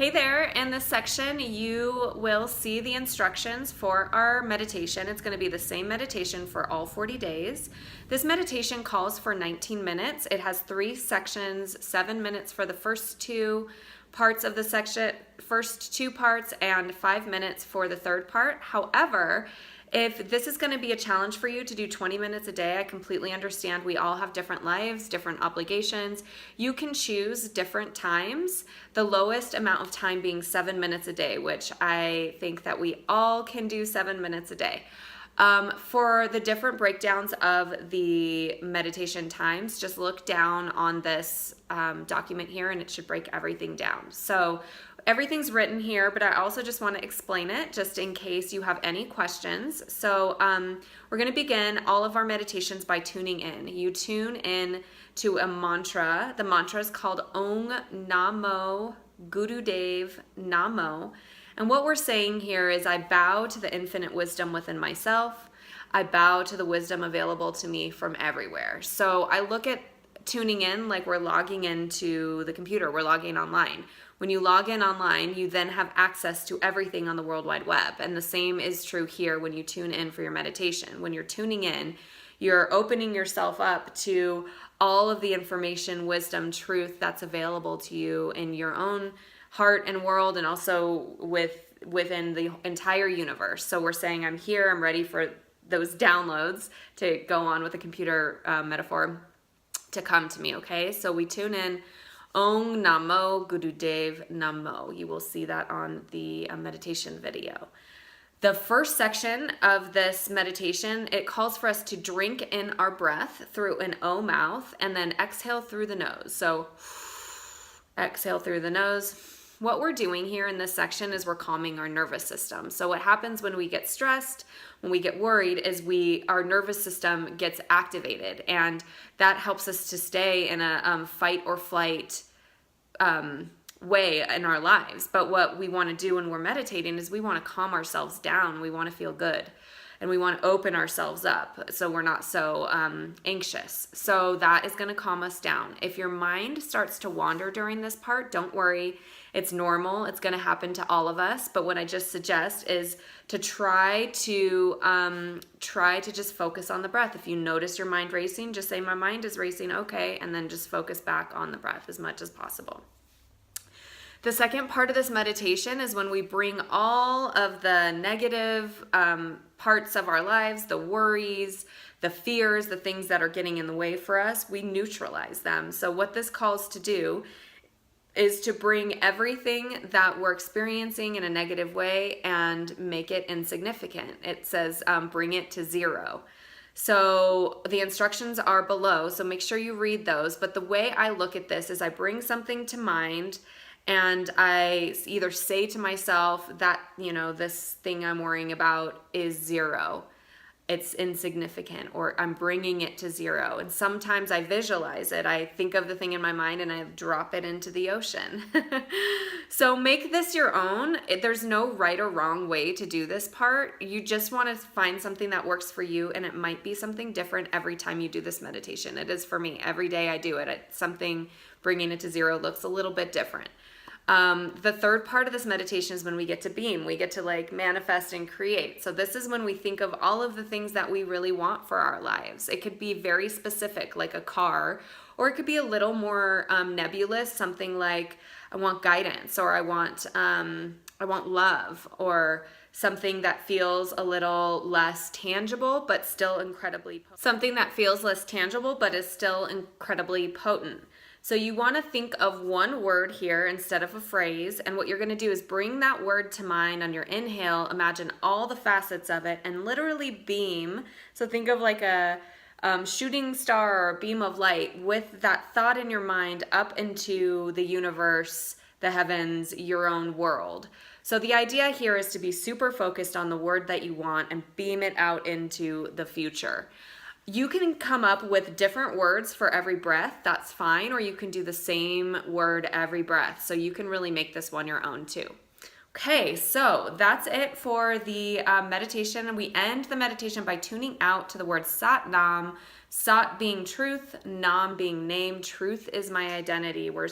Hey there, in this section you will see the instructions for our meditation. It's going to be the same meditation for all 40 days. This meditation calls for 19 minutes. It has 3 sections, 7 minutes for the first 2 parts of the section, first 2 parts, and 5 minutes for the third part. However, if this is going to be a challenge for you to do 20 minutes a day, I completely understand. We all have different lives, different obligations. You can choose different times, the lowest amount of time being 7 minutes a day, which I think that we all can do 7 minutes a day. For the different breakdowns of the meditation times, just look down on this document here and it should break everything down. So everything's written here, but I also just want to explain it just in case you have any questions. So we're going to begin all of our meditations by tuning in. You tune in to a mantra. The mantra is called Om Namo Gurudev Namo. And what we're saying here is I bow to the infinite wisdom within myself. I bow to the wisdom available to me from everywhere. So I look at tuning in like we're logging into the computer. We're logging online. When you log in online, you then have access to everything on the World Wide Web. And the same is true here when you tune in for your meditation. When you're tuning in, you're opening yourself up to all of the information, wisdom, truth that's available to you in your own heart and world, and also within the entire universe. So we're saying, I'm here, I'm ready for those downloads, to go on with the computer metaphor, to come to me, okay? So we tune in, Om Namo Gurudev Namo. You will see that on the meditation video. The first section of this meditation, it calls for us to drink in our breath through an O mouth and then exhale through the nose. So exhale through the nose. What we're doing here in this section is we're calming our nervous system. So what happens when we get stressed, when we get worried, is our nervous system gets activated, and that helps us to stay in a fight or flight way in our lives. But what we want to do when we're meditating is we want to calm ourselves down. We want to feel good. And we want to open ourselves up so we're not so anxious. So that is going to calm us down. If your mind starts to wander during this part, don't worry. It's normal. It's going to happen to all of us. But what I just suggest is to try to just focus on the breath. If you notice your mind racing, just say, my mind is racing, okay, and then just focus back on the breath as much as possible. The second part of this meditation is when we bring all of the negative parts of our lives, the worries, the fears, the things that are getting in the way for us, we neutralize them. So what this calls to do is to bring everything that we're experiencing in a negative way and make it insignificant. It says bring it to 0. So the instructions are below, so make sure you read those. But the way I look at this is I bring something to mind, and I either say to myself that, this thing I'm worrying about is 0. It's insignificant, or I'm bringing it to 0. And sometimes I visualize it. I think of the thing in my mind and I drop it into the ocean. So make this your own. There's no right or wrong way to do this part. You just want to find something that works for you, and it might be something different every time you do this meditation. It is for me. Every day I do it. It's something, bringing it to 0 looks a little bit different. The third part of this meditation is when we get to beam. We get to manifest and create. So this is when we think of all of the things that we really want for our lives. It could be very specific, like a car, or it could be a little more nebulous, something like I want guidance, or I want love, or something that feels a little less tangible but still incredibly potent. Something that feels less tangible but is still incredibly potent. So you want to think of one word here instead of a phrase, and what you're going to do is bring that word to mind on your inhale. Imagine all the facets of it and literally beam. So think of like a shooting star or a beam of light with that thought in your mind up into the universe, the heavens, your own world. So the idea here is to be super focused on the word that you want and beam it out into the future. You can come up with different words for every breath, that's fine, or you can do the same word every breath. So you can really make this one your own too. Okay, so that's it for the meditation. And we end the meditation by tuning out to the word Sat Nam, Sat being truth, Nam being name. Truth is my identity. We're